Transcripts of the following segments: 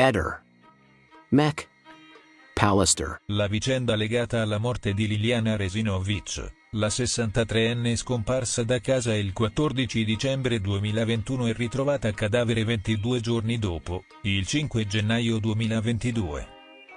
Eder. Mech. Pallister. La vicenda legata alla morte di Liliana Resinovic, la 63enne scomparsa da casa il 14 dicembre 2021 e ritrovata cadavere 22 giorni dopo, il 5 gennaio 2022.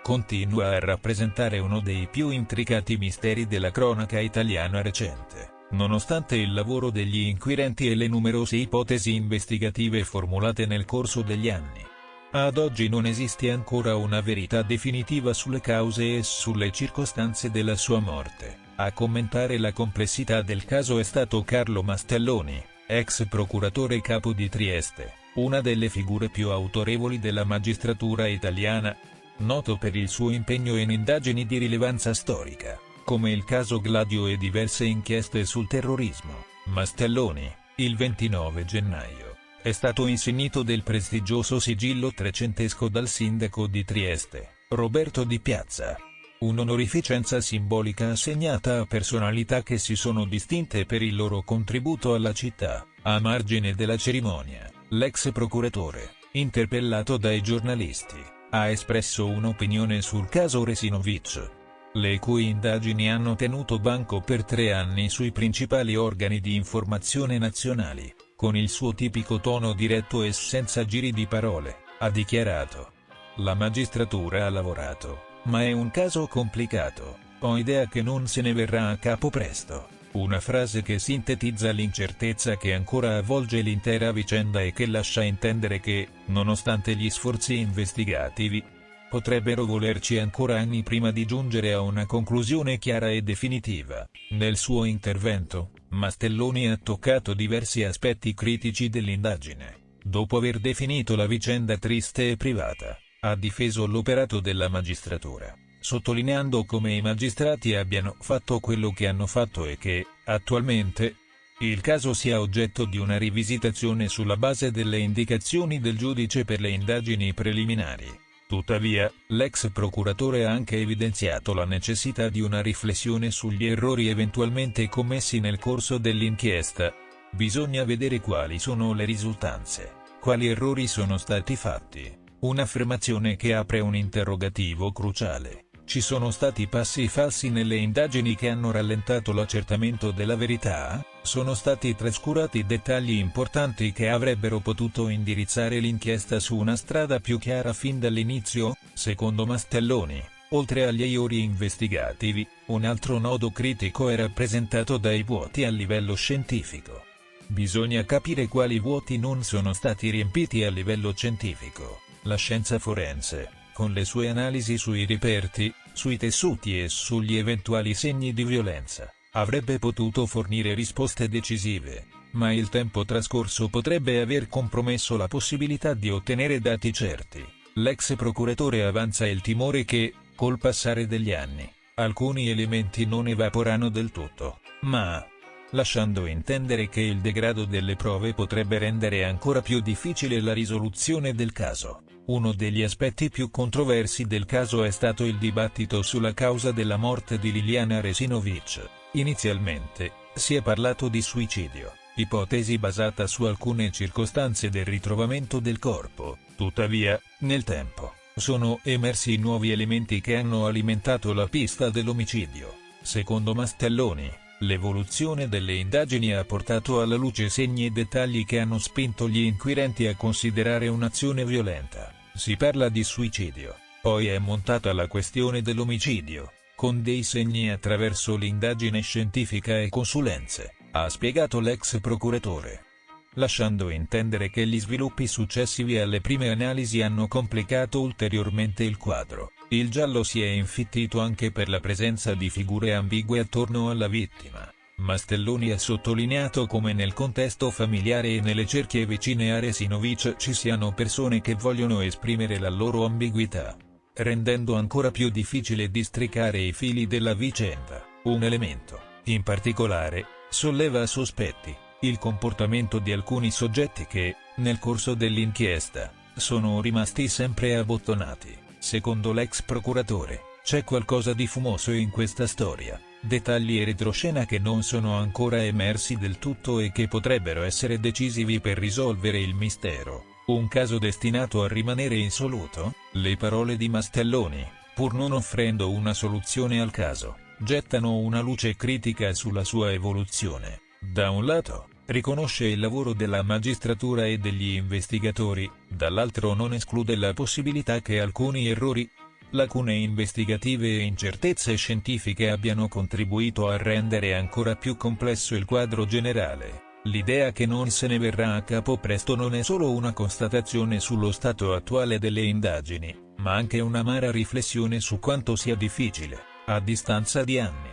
Continua a rappresentare uno dei più intricati misteri della cronaca italiana recente, nonostante il lavoro degli inquirenti e le numerose ipotesi investigative formulate nel corso degli anni. Ad oggi non esiste ancora una verità definitiva sulle cause e sulle circostanze della sua morte. A commentare la complessità del caso è stato Carlo Mastelloni, ex procuratore capo di Trieste, una delle figure più autorevoli della magistratura italiana, noto per il suo impegno in indagini di rilevanza storica, come il caso Gladio e diverse inchieste sul terrorismo. Mastelloni, il 29 gennaio, è stato insignito del prestigioso sigillo trecentesco dal sindaco di Trieste, Roberto Di Piazza. Un'onorificenza simbolica assegnata a personalità che si sono distinte per il loro contributo alla città. A margine della cerimonia, l'ex procuratore, interpellato dai giornalisti, ha espresso un'opinione sul caso Resinovic, le cui indagini hanno tenuto banco per 3 anni sui principali organi di informazione nazionali. Con il suo tipico tono diretto e senza giri di parole, ha dichiarato: "La magistratura ha lavorato, ma è un caso complicato, ho idea che non se ne verrà a capo presto". Una frase che sintetizza l'incertezza che ancora avvolge l'intera vicenda e che lascia intendere che, nonostante gli sforzi investigativi, potrebbero volerci ancora anni prima di giungere a una conclusione chiara e definitiva. Nel suo intervento, Mastelloni ha toccato diversi aspetti critici dell'indagine. Dopo aver definito la vicenda triste e privata, ha difeso l'operato della magistratura, sottolineando come i magistrati abbiano fatto quello che hanno fatto e che, attualmente, il caso sia oggetto di una rivisitazione sulla base delle indicazioni del giudice per le indagini preliminari. Tuttavia, l'ex procuratore ha anche evidenziato la necessità di una riflessione sugli errori eventualmente commessi nel corso dell'inchiesta. Bisogna vedere quali sono le risultanze, quali errori sono stati fatti. Un'affermazione che apre un interrogativo cruciale. Ci sono stati passi falsi nelle indagini che hanno rallentato l'accertamento della verità? Sono stati trascurati dettagli importanti che avrebbero potuto indirizzare l'inchiesta su una strada più chiara fin dall'inizio? Secondo Mastelloni, oltre agli errori investigativi, un altro nodo critico è rappresentato dai vuoti a livello scientifico. Bisogna capire quali vuoti non sono stati riempiti a livello scientifico. La scienza forense, con le sue analisi sui reperti, sui tessuti e sugli eventuali segni di violenza, avrebbe potuto fornire risposte decisive, ma il tempo trascorso potrebbe aver compromesso la possibilità di ottenere dati certi. L'ex procuratore avanza il timore che, col passare degli anni, alcuni elementi non evaporano del tutto, ma lasciando intendere che il degrado delle prove potrebbe rendere ancora più difficile la risoluzione del caso. Uno degli aspetti più controversi del caso è stato il dibattito sulla causa della morte di Liliana Resinovic. Inizialmente, si è parlato di suicidio, ipotesi basata su alcune circostanze del ritrovamento del corpo. Tuttavia, nel tempo, sono emersi nuovi elementi che hanno alimentato la pista dell'omicidio. Secondo Mastelloni, l'evoluzione delle indagini ha portato alla luce segni e dettagli che hanno spinto gli inquirenti a considerare un'azione violenta. Si parla di suicidio, poi è montata la questione dell'omicidio, con dei segni attraverso l'indagine scientifica e consulenze, ha spiegato l'ex procuratore, lasciando intendere che gli sviluppi successivi alle prime analisi hanno complicato ulteriormente il quadro. Il giallo si è infittito anche per la presenza di figure ambigue attorno alla vittima. Mastelloni ha sottolineato come nel contesto familiare e nelle cerchie vicine a Resinovic ci siano persone che vogliono esprimere la loro ambiguità, rendendo ancora più difficile districare i fili della vicenda. Un elemento, in particolare, solleva sospetti: il comportamento di alcuni soggetti che, nel corso dell'inchiesta, sono rimasti sempre abbottonati. Secondo l'ex procuratore, c'è qualcosa di fumoso in questa storia, dettagli e retroscena che non sono ancora emersi del tutto e che potrebbero essere decisivi per risolvere il mistero. Un caso destinato a rimanere insoluto? Le parole di Mastelloni, pur non offrendo una soluzione al caso, gettano una luce critica sulla sua evoluzione. Da un lato, riconosce il lavoro della magistratura e degli investigatori, dall'altro non esclude la possibilità che alcuni errori, lacune investigative e incertezze scientifiche abbiano contribuito a rendere ancora più complesso il quadro generale. L'idea che non se ne verrà a capo presto non è solo una constatazione sullo stato attuale delle indagini, ma anche un'amara riflessione su quanto sia difficile, a distanza di anni,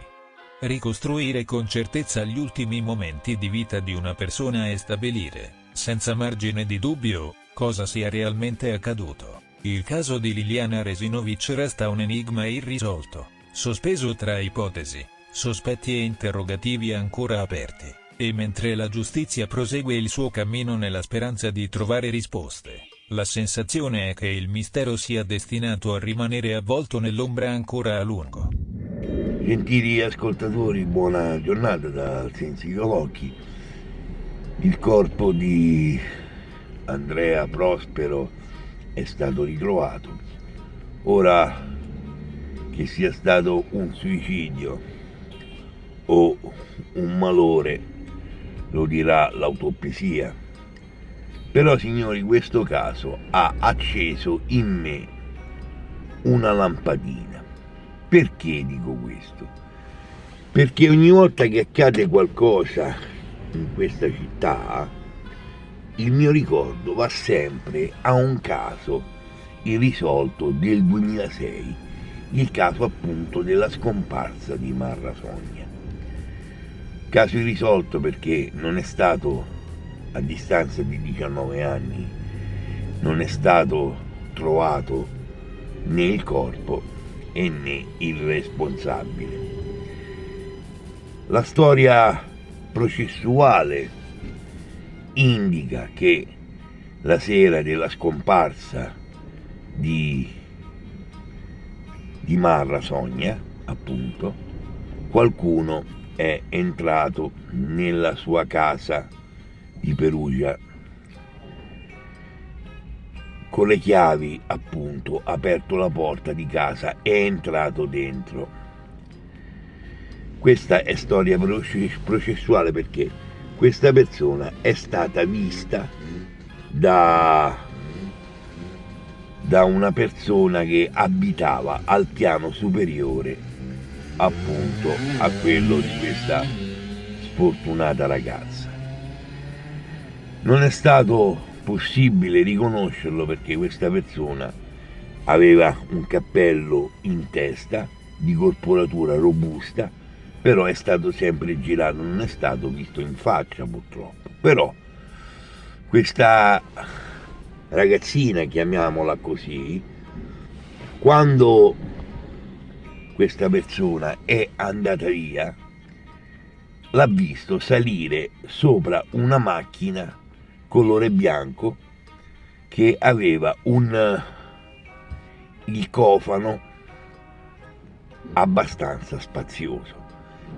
ricostruire con certezza gli ultimi momenti di vita di una persona e stabilire, senza margine di dubbio, cosa sia realmente accaduto. Il caso di Liliana Resinovic resta un enigma irrisolto, sospeso tra ipotesi, sospetti e interrogativi ancora aperti. E mentre la giustizia prosegue il suo cammino nella speranza di trovare risposte, la sensazione è che il mistero sia destinato a rimanere avvolto nell'ombra ancora a lungo. Gentili ascoltatori, buona giornata da Sensio Locchi. Il corpo di Andrea Prospero è stato ritrovato. Ora, che sia stato un suicidio o un malore, lo dirà l'autopsia. Però, signori, questo caso ha acceso in me una lampadina. Perché dico questo? Perché ogni volta che accade qualcosa in questa città, il mio ricordo va sempre a un caso irrisolto del 2006, il caso appunto della scomparsa di Marra Sogna. Caso irrisolto perché non è stato, a distanza di 19 anni, non è stato trovato né il corpo e né il responsabile. La storia processuale indica che la sera della scomparsa di Marra Sogna, appunto, qualcuno è entrato nella sua casa di Perugia con le chiavi, appunto, aperto la porta di casa e è entrato dentro. Questa è storia processuale perché questa persona è stata vista da una persona che abitava al piano superiore, appunto, a quello di questa sfortunata ragazza. Non è stato possibile riconoscerlo perché questa persona aveva un cappello in testa di corporatura robusta, però è stato sempre girato, non è stato visto in faccia purtroppo. Però questa ragazzina, chiamiamola così, quando questa persona è andata via, l'ha visto salire sopra una macchina colore bianco che aveva il cofano abbastanza spazioso.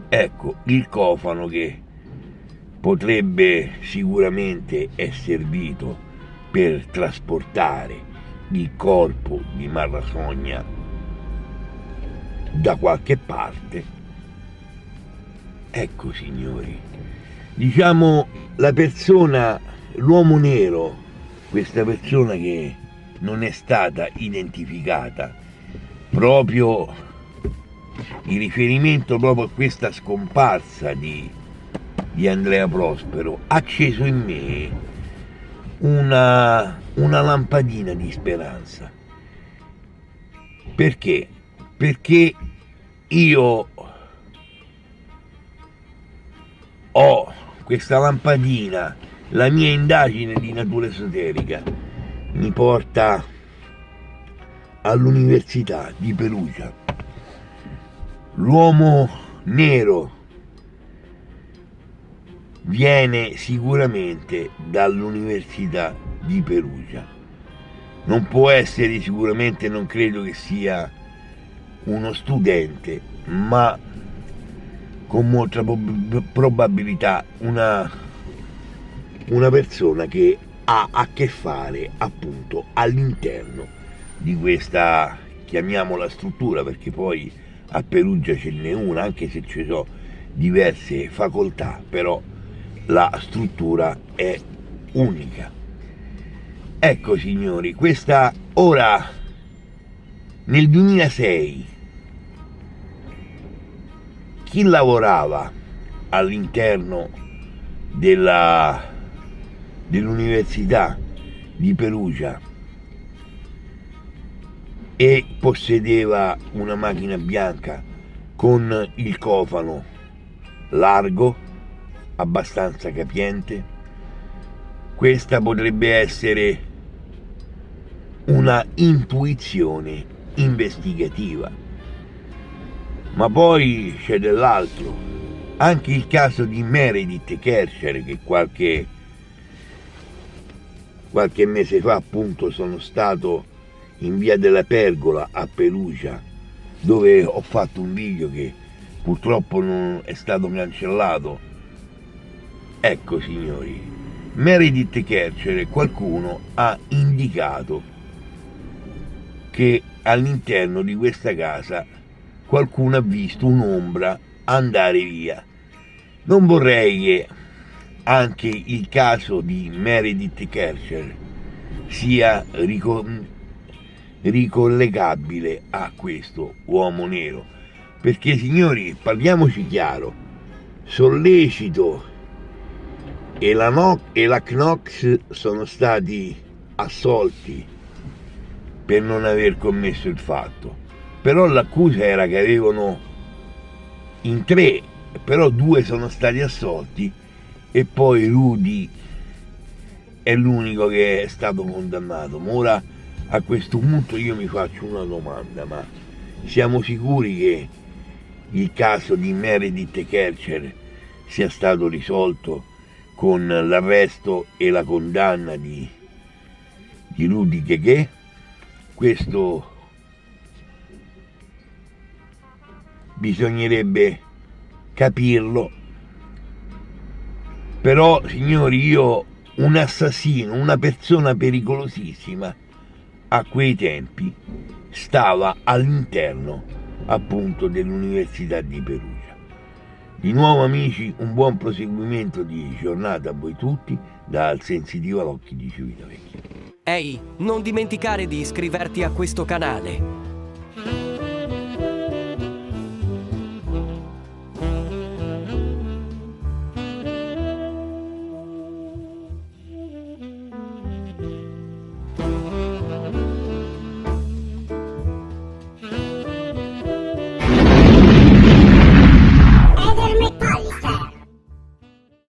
Ecco, il cofano che potrebbe sicuramente essere servito per trasportare il corpo di Marra Sogna da qualche parte. Ecco, signori, diciamo la persona, l'uomo nero, questa persona che non è stata identificata, proprio in riferimento proprio a questa scomparsa di Andrea Prospero, ha acceso in me una lampadina di speranza. Perché? Perché io ho questa lampadina, la mia indagine di natura esoterica mi porta all'Università di Perugia. L'uomo nero viene sicuramente dall'Università di Perugia. Non può essere sicuramente, non credo che sia uno studente, ma con molta probabilità una persona che ha a che fare appunto all'interno di questa, chiamiamola struttura, perché poi a Perugia ce n'è una, anche se ci sono diverse facoltà, però la struttura è unica. Ecco signori, questa ora nel 2006 chi lavorava all'interno dell'Università di Perugia e possedeva una macchina bianca con il cofano largo, abbastanza capiente, questa potrebbe essere una intuizione investigativa. Ma poi c'è dell'altro, anche il caso di Meredith Kercher, che qualche mese fa appunto sono stato in via della Pergola a Perugia, dove ho fatto un video che purtroppo non è stato cancellato. Ecco signori, Meredith Kercher, qualcuno ha indicato che all'interno di questa casa qualcuno ha visto un'ombra andare via. Non vorrei che anche il caso di Meredith Kercher sia ricollegabile a questo uomo nero, perché signori, parliamoci chiaro, Sollecito e la Knox sono stati assolti per non aver commesso il fatto, però l'accusa era che avevano in 3, però 2 sono stati assolti e poi Rudy è l'unico che è stato condannato. Ma ora a questo punto io mi faccio una domanda: ma siamo sicuri che il caso di Meredith Kercher sia stato risolto con l'arresto e la condanna di Rudy Keke? Questo bisognerebbe capirlo. Però signori, io un assassino, una persona pericolosissima a quei tempi stava all'interno appunto dell'Università di Perugia. Di nuovo amici, un buon proseguimento di giornata a voi tutti dal Sensitivo Alocchi di Civitavecchia. Ehi, non dimenticare di iscriverti a questo canale.